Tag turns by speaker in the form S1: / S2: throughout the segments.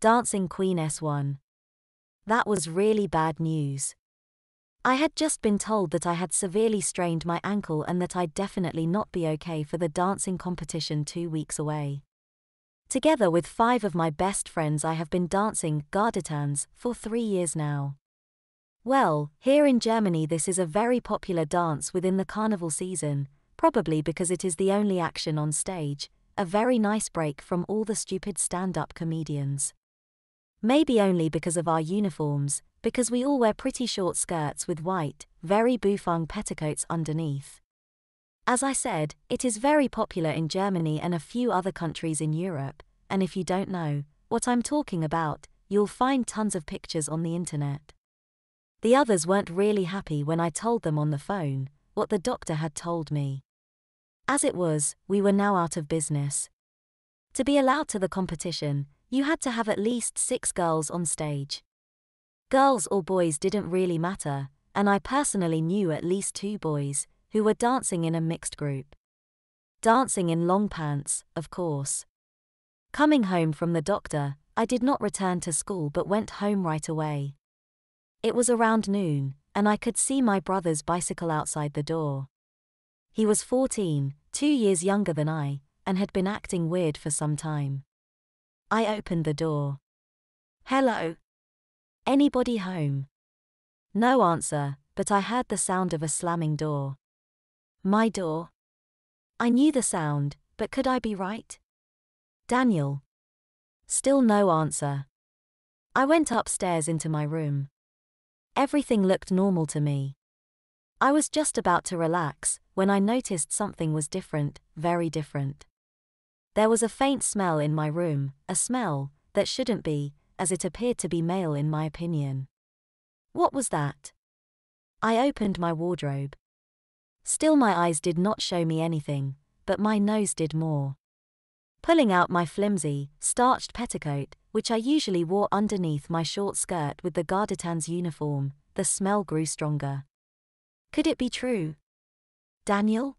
S1: Dancing Queen S1. That was really bad news. I had just been told that I had severely strained my ankle and that I'd definitely not be okay for the dancing competition 2 weeks away. Together with 5 of my best friends, I have been dancing gardetans for 3 years now. Well, here in Germany this is a very popular dance within the carnival season, probably because it is the only action on stage, a very nice break from all the stupid stand-up comedians. Maybe only because of our uniforms, because we all wear pretty short skirts with white, very bouffant petticoats underneath. As I said, it is very popular in Germany and a few other countries in Europe, and if you don't know what I'm talking about, you'll find tons of pictures on the internet. The others weren't really happy when I told them on the phone what the doctor had told me. As it was, we were now out of business. To be allowed to the competition, you had to have at least 6 girls on stage. Girls or boys didn't really matter, and I personally knew at least 2 boys who were dancing in a mixed group. Dancing in long pants, of course. Coming home from the doctor, I did not return to school but went home right away. It was around noon, and I could see my brother's bicycle outside the door. He was 14, 2 years younger than I, and had been acting weird for some time. I opened the door. "Hello? Anybody home?" No answer, but I heard the sound of a slamming door. My door? I knew the sound, but could I be right? Daniel. Still no answer. I went upstairs into my room. Everything looked normal to me. I was just about to relax when I noticed something was different, very different. There was a faint smell in my room, a smell that shouldn't be, as it appeared to be male in my opinion. What was that? I opened my wardrobe. Still my eyes did not show me anything, but my nose did more. Pulling out my flimsy, starched petticoat, which I usually wore underneath my short skirt with the gardetan's uniform, the smell grew stronger. Could it be true? Daniel?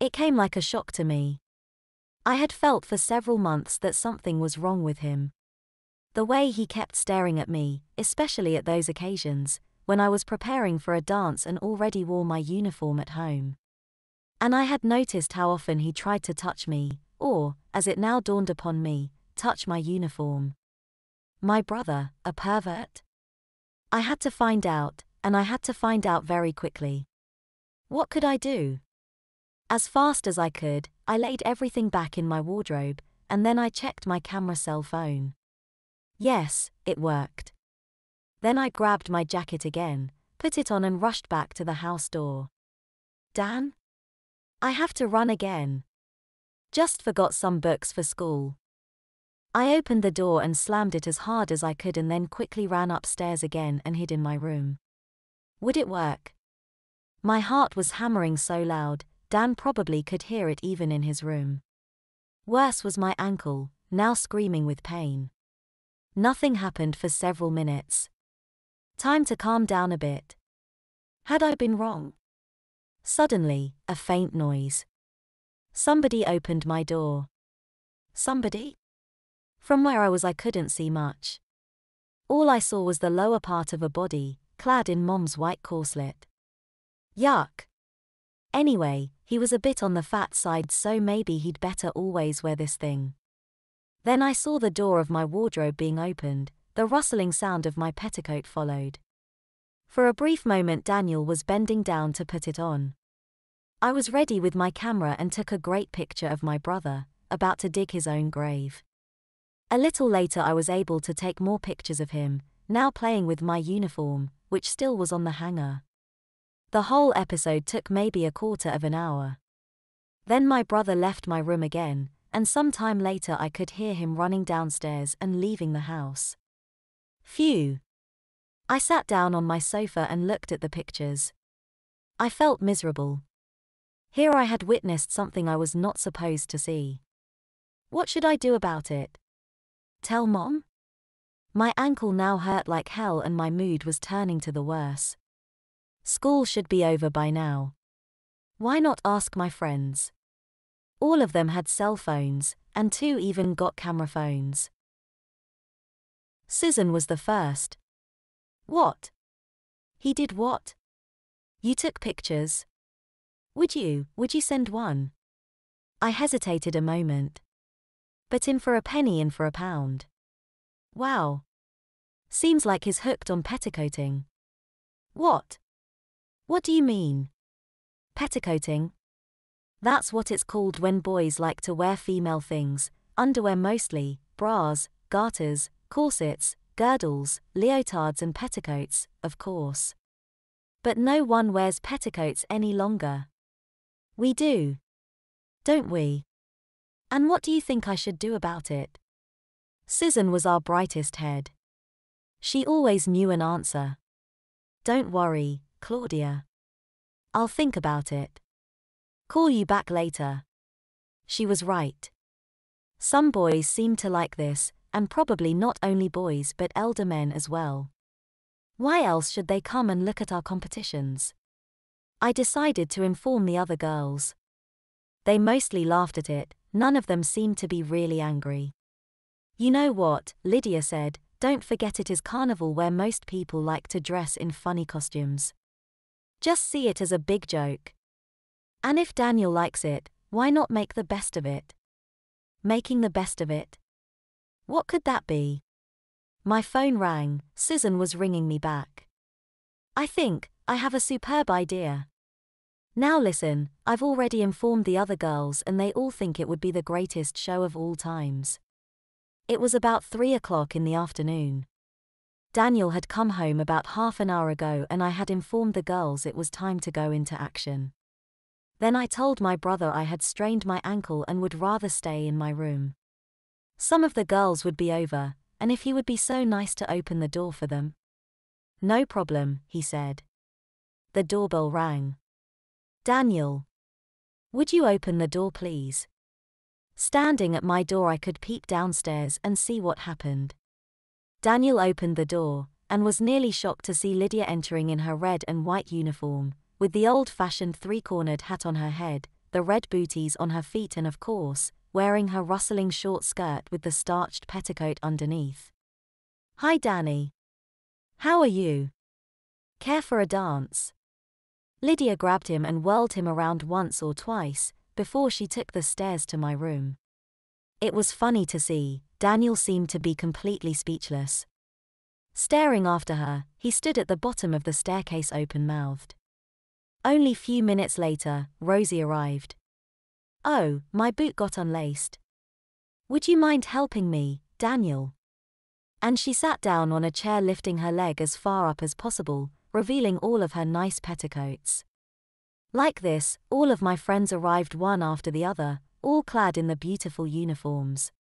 S1: It came like a shock to me. I had felt for several months that something was wrong with him. The way he kept staring at me, especially at those occasions, when I was preparing for a dance and already wore my uniform at home. And I had noticed how often he tried to touch me, or, as it now dawned upon me, touch my uniform. My brother, a pervert? I had to find out, and I had to find out very quickly. What could I do? As fast as I could, I laid everything back in my wardrobe, and then I checked my camera cell phone. Yes, it worked. Then I grabbed my jacket again, put it on and rushed back to the house door. Dan? I have to run again. Just forgot some books for school. I opened the door and slammed it as hard as I could and then quickly ran upstairs again and hid in my room. Would it work? My heart was hammering so loud, Dan probably could hear it even in his room. Worse was my ankle, now screaming with pain. Nothing happened for several minutes. Time to calm down a bit. Had I been wrong? Suddenly, a faint noise. Somebody opened my door. Somebody? From where I was I couldn't see much. All I saw was the lower part of a body, clad in Mom's white corselet. Yuck. Anyway, he was a bit on the fat side, so maybe he'd better always wear this thing. Then I saw the door of my wardrobe being opened, the rustling sound of my petticoat followed. For a brief moment Daniel was bending down to put it on. I was ready with my camera and took a great picture of my brother, about to dig his own grave. A little later I was able to take more pictures of him, now playing with my uniform, which still was on the hanger. The whole episode took maybe a quarter of an hour. Then my brother left my room again, and some time later I could hear him running downstairs and leaving the house. Phew. I sat down on my sofa and looked at the pictures. I felt miserable. Here I had witnessed something I was not supposed to see. What should I do about it? Tell Mom? My ankle now hurt like hell and my mood was turning to the worse. School should be over by now. Why not ask my friends? All of them had cell phones, and 2 even got camera phones. Susan was the first. What? He did what? You took pictures? Would you send one? I hesitated a moment. But in for a penny, in for a pound. Wow. Seems like he's hooked on petticoating. What? What do you mean? Petticoating? That's what it's called when boys like to wear female things, underwear mostly, bras, garters, corsets, girdles, leotards and petticoats, of course. But no one wears petticoats any longer. We do. Don't we? And what do you think I should do about it? Susan was our brightest head. She always knew an answer. Don't worry, Claudia. I'll think about it. Call you back later. She was right. Some boys seem to like this, and probably not only boys but elder men as well. Why else should they come and look at our competitions? I decided to inform the other girls. They mostly laughed at it, none of them seemed to be really angry. You know what, Lydia said, don't forget it is carnival where most people like to dress in funny costumes. Just see it as a big joke. And if Daniel likes it, why not make the best of it? Making the best of it? What could that be? My phone rang, Susan was ringing me back. I think I have a superb idea. Now listen, I've already informed the other girls and they all think it would be the greatest show of all times. It was about 3 o'clock in the afternoon. Daniel had come home about half an hour ago and I had informed the girls it was time to go into action. Then I told my brother I had strained my ankle and would rather stay in my room. Some of the girls would be over, and if he would be so nice to open the door for them. No problem, he said. The doorbell rang. Daniel. Would you open the door please? Standing at my door I could peep downstairs and see what happened. Daniel opened the door, and was nearly shocked to see Lydia entering in her red and white uniform, with the old-fashioned three-cornered hat on her head, the red booties on her feet and of course, wearing her rustling short skirt with the starched petticoat underneath. Hi Danny. How are you? Care for a dance? Lydia grabbed him and whirled him around once or twice, before she took the stairs to my room. It was funny to see, Daniel seemed to be completely speechless. Staring after her, he stood at the bottom of the staircase open-mouthed. Only few minutes later, Rosie arrived. Oh, my boot got unlaced. Would you mind helping me, Daniel? And she sat down on a chair lifting her leg as far up as possible, revealing all of her nice petticoats. Like this, all of my friends arrived one after the other, all clad in the beautiful uniforms.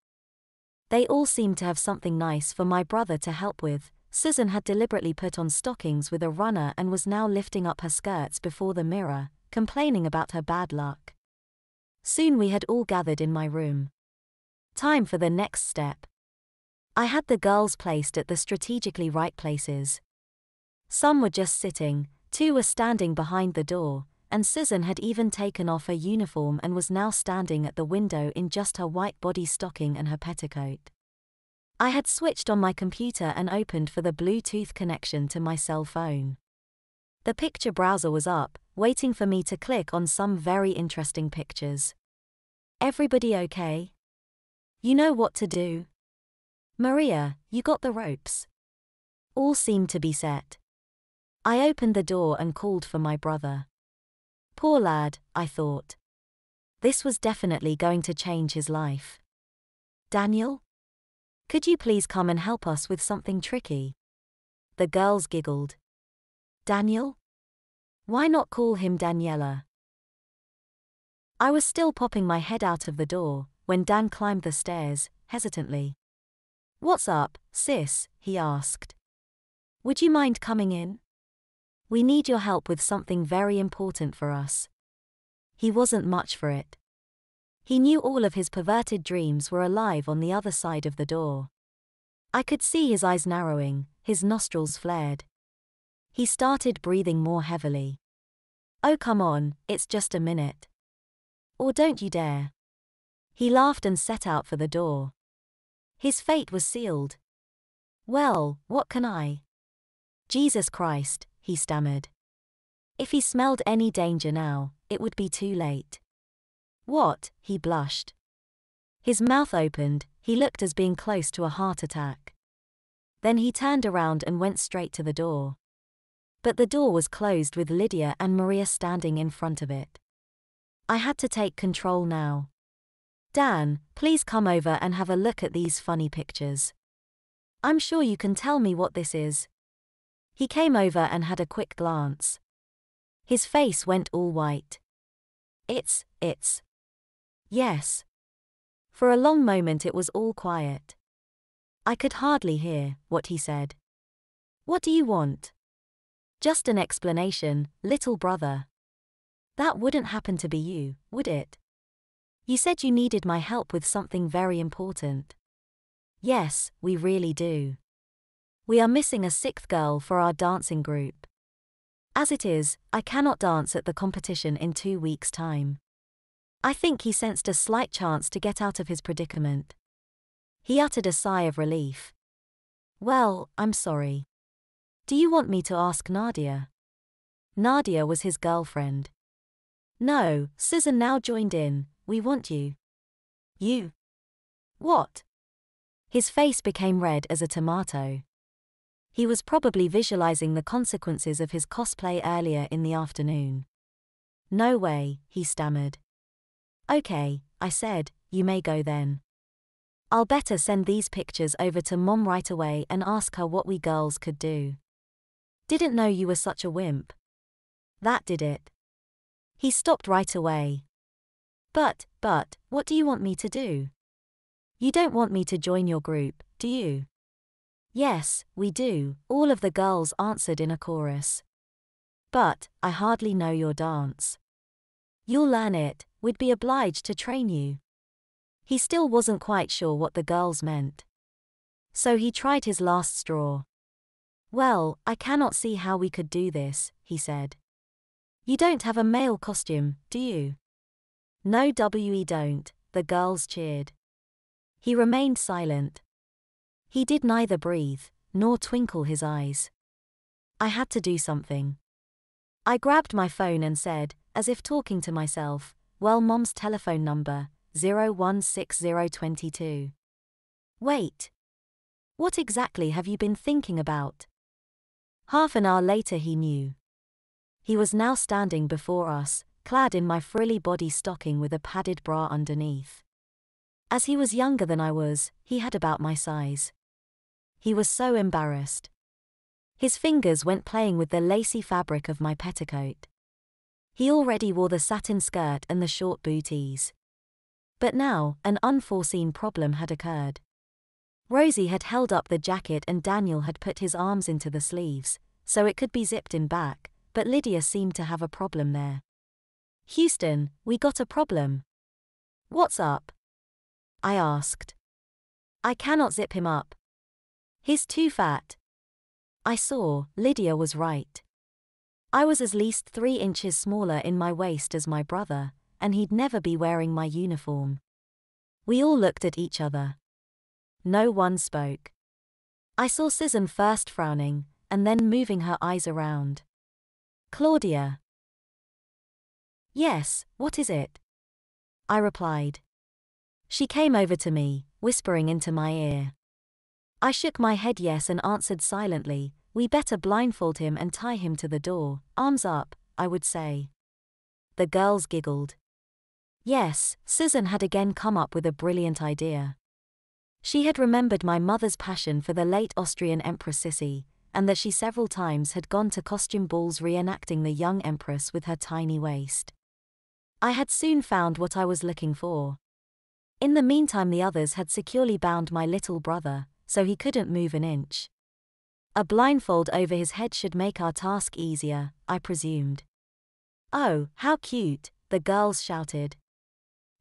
S1: They all seemed to have something nice for my brother to help with. Susan had deliberately put on stockings with a runner and was now lifting up her skirts before the mirror, complaining about her bad luck. Soon we had all gathered in my room. Time for the next step. I had the girls placed at the strategically right places. Some were just sitting, 2 were standing behind the door, and Susan had even taken off her uniform and was now standing at the window in just her white body stocking and her petticoat. I had switched on my computer and opened for the Bluetooth connection to my cell phone. The picture browser was up, waiting for me to click on some very interesting pictures. Everybody okay? You know what to do? Maria, you got the ropes. All seemed to be set. I opened the door and called for my brother. Poor lad, I thought. This was definitely going to change his life. Daniel? Could you please come and help us with something tricky? The girls giggled. Daniel? Why not call him Daniela? I was still popping my head out of the door, when Dan climbed the stairs, hesitantly. What's up, sis? He asked. Would you mind coming in? We need your help with something very important for us. He wasn't much for it. He knew all of his perverted dreams were alive on the other side of the door. I could see his eyes narrowing, his nostrils flared. He started breathing more heavily. Oh come on, it's just a minute. Or don't you dare. He laughed and set out for the door. His fate was sealed. Well, what can I? Jesus Christ, he stammered. If he smelled any danger now, it would be too late. What? He blushed. His mouth opened, he looked as being close to a heart attack. Then he turned around and went straight to the door. But the door was closed with Lydia and Maria standing in front of it. I had to take control now. Dan, please come over and have a look at these funny pictures. I'm sure you can tell me what this is. He came over and had a quick glance. His face went all white. It's. Yes. For a long moment it was all quiet. I could hardly hear what he said. What do you want? Just an explanation, little brother. That wouldn't happen to be you, would it? You said you needed my help with something very important. Yes, we really do. We are missing a sixth girl for our dancing group. As it is, I cannot dance at the competition in 2 weeks' time. I think he sensed a slight chance to get out of his predicament. He uttered a sigh of relief. Well, I'm sorry. Do you want me to ask Nadia? Nadia was his girlfriend. No, Susan now joined in. We want you. You? What? His face became red as a tomato. He was probably visualizing the consequences of his cosplay earlier in the afternoon. No way, he stammered. Okay, I said, you may go then. I'll better send these pictures over to Mom right away and ask her what we girls could do. Didn't know you were such a wimp. That did it. He stopped right away. But, what do you want me to do? You don't want me to join your group, do you? Yes, we do, all of the girls answered in a chorus. But, I hardly know your dance. You'll learn it, we'd be obliged to train you. He still wasn't quite sure what the girls meant. So he tried his last straw. Well, I cannot see how we could do this, he said. You don't have a male costume, do you? No, we don't, the girls cheered. He remained silent. He did neither breathe, nor twinkle his eyes. I had to do something. I grabbed my phone and said, as if talking to myself, well, Mom's telephone number, 016022. Wait. What exactly have you been thinking about? Half an hour later he knew. He was now standing before us, clad in my frilly body stocking with a padded bra underneath. As he was younger than I was, he had about my size. He was so embarrassed. His fingers went playing with the lacy fabric of my petticoat. He already wore the satin skirt and the short booties. But now, an unforeseen problem had occurred. Rosie had held up the jacket and Daniel had put his arms into the sleeves, so it could be zipped in back, but Lydia seemed to have a problem there. Houston, we got a problem. What's up? I asked. I cannot zip him up. He's too fat. I saw, Lydia was right. I was at least 3 inches smaller in my waist as my brother, and he'd never be wearing my uniform. We all looked at each other. No one spoke. I saw Susan first frowning, and then moving her eyes around. Claudia. Yes, what is it? I replied. She came over to me, whispering into my ear. I shook my head yes and answered silently, we better blindfold him and tie him to the door, arms up, I would say. The girls giggled. Yes, Susan had again come up with a brilliant idea. She had remembered my mother's passion for the late Austrian Empress Sissy, and that she several times had gone to costume balls reenacting the young empress with her tiny waist. I had soon found what I was looking for. In the meantime the others had securely bound my little brother, so he couldn't move an inch. A blindfold over his head should make our task easier, I presumed. Oh, how cute, the girls shouted.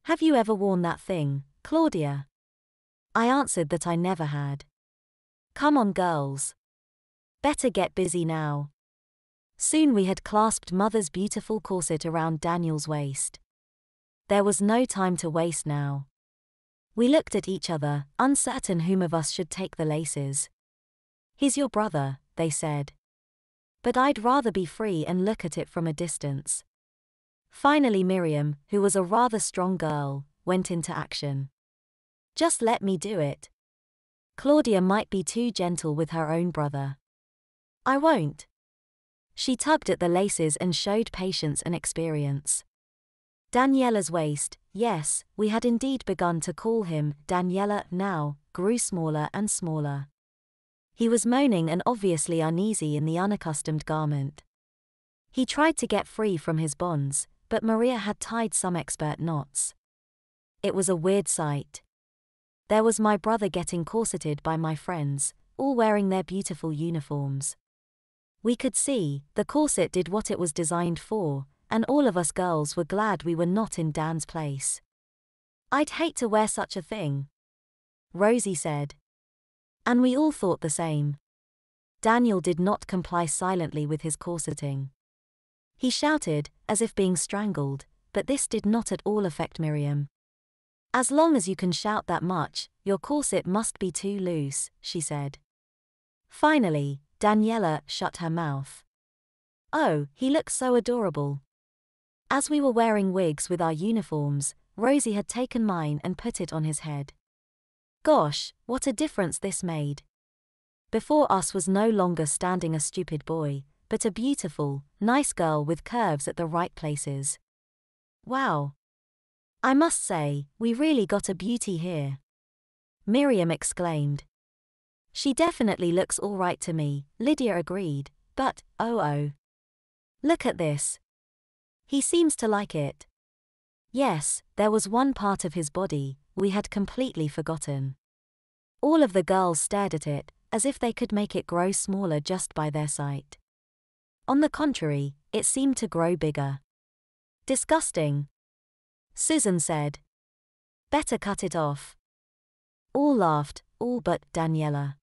S1: Have you ever worn that thing, Claudia? I answered that I never had. Come on girls. Better get busy now. Soon we had clasped Mother's beautiful corset around Daniel's waist. There was no time to waste now. We looked at each other, uncertain whom of us should take the laces. He's your brother, they said. But I'd rather be free and look at it from a distance. Finally Miriam, who was a rather strong girl, went into action. Just let me do it. Claudia might be too gentle with her own brother. I won't. She tugged at the laces and showed patience and experience. Daniela's waist, yes, we had indeed begun to call him Daniela now, grew smaller and smaller. He was moaning and obviously uneasy in the unaccustomed garment. He tried to get free from his bonds, but Maria had tied some expert knots. It was a weird sight. There was my brother getting corseted by my friends, all wearing their beautiful uniforms. We could see, the corset did what it was designed for, and all of us girls were glad we were not in Dan's place. I'd hate to wear such a thing, Rosie said. And we all thought the same. Daniel did not comply silently with his corseting. He shouted, as if being strangled, but this did not at all affect Miriam. As long as you can shout that much, your corset must be too loose, she said. Finally, Daniela shut her mouth. Oh, he looks so adorable. As we were wearing wigs with our uniforms, Rosie had taken mine and put it on his head. Gosh, what a difference this made. Before us was no longer standing a stupid boy, but a beautiful, nice girl with curves at the right places. Wow. I must say, we really got a beauty here. Miriam exclaimed. She definitely looks all right to me, Lydia agreed, but, oh. Look at this. He seems to like it. Yes, there was one part of his body we had completely forgotten. All of the girls stared at it, as if they could make it grow smaller just by their sight. On the contrary, it seemed to grow bigger. Disgusting, Susan said. Better cut it off. All laughed, all but Daniela.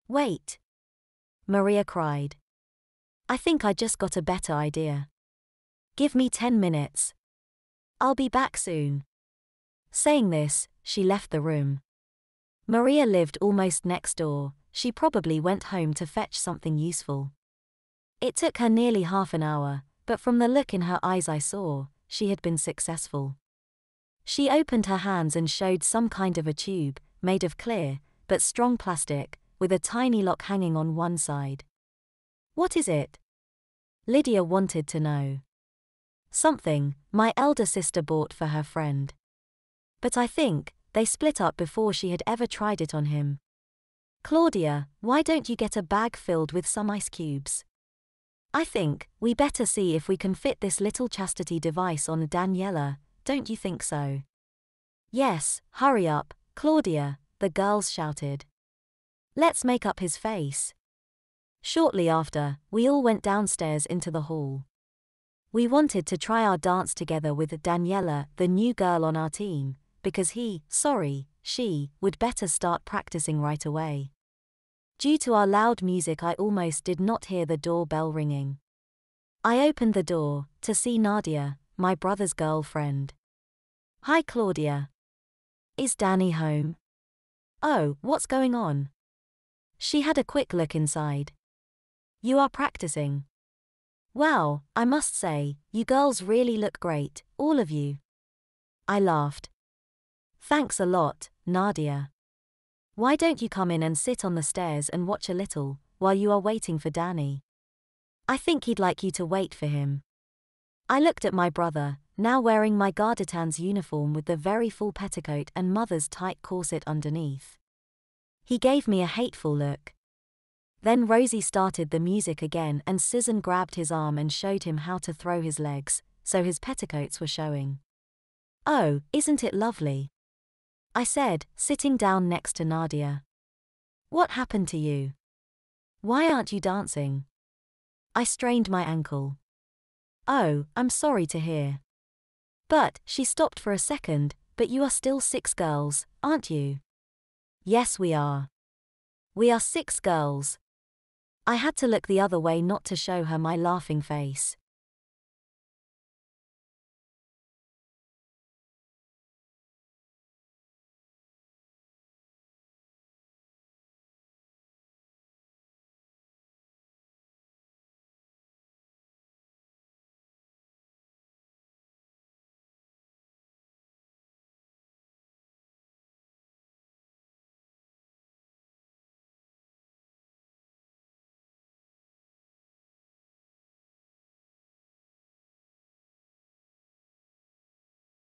S1: Wait, Maria cried. I think I just got a better idea. Give me 10 minutes. I'll be back soon. Saying this, she left the room. Maria lived almost next door. She probably went home to fetch something useful. It took her nearly half an hour, but from the look in her eyes I saw, she had been successful. She opened her hands and showed some kind of a tube, made of clear, but strong plastic, with a tiny lock hanging on one side. What is it? Lydia wanted to know. Something my elder sister bought for her friend. But I think they split up before she had ever tried it on him. Claudia, why don't you get a bag filled with some ice cubes? I think we better see if we can fit this little chastity device on Daniela, don't you think so? Yes, hurry up, Claudia, the girls shouted. Let's make up his face. Shortly after, we all went downstairs into the hall. We wanted to try our dance together with Daniela, the new girl on our team, because she, would better start practicing right away. Due to our loud music I almost did not hear the doorbell ringing. I opened the door, to see Nadia, my brother's girlfriend. Hi Claudia. Is Danny home? Oh, what's going on? She had a quick look inside. You are practicing. Wow, I must say, you girls really look great, all of you. I laughed. Thanks a lot, Nadia. Why don't you come in and sit on the stairs and watch a little, while you are waiting for Danny? I think he'd like you to wait for him. I looked at my brother, now wearing my Garditan's uniform with the very full petticoat and mother's tight corset underneath. He gave me a hateful look. Then Rosie started the music again and Susan grabbed his arm and showed him how to throw his legs, so his petticoats were showing. Oh, isn't it lovely? I said, sitting down next to Nadia. What happened to you? Why aren't you dancing? I strained my ankle. Oh, I'm sorry to hear. But, she stopped for a second, but you are still 6 girls, aren't you? Yes we are. We are 6 girls. I had to look the other way not to show her my laughing face.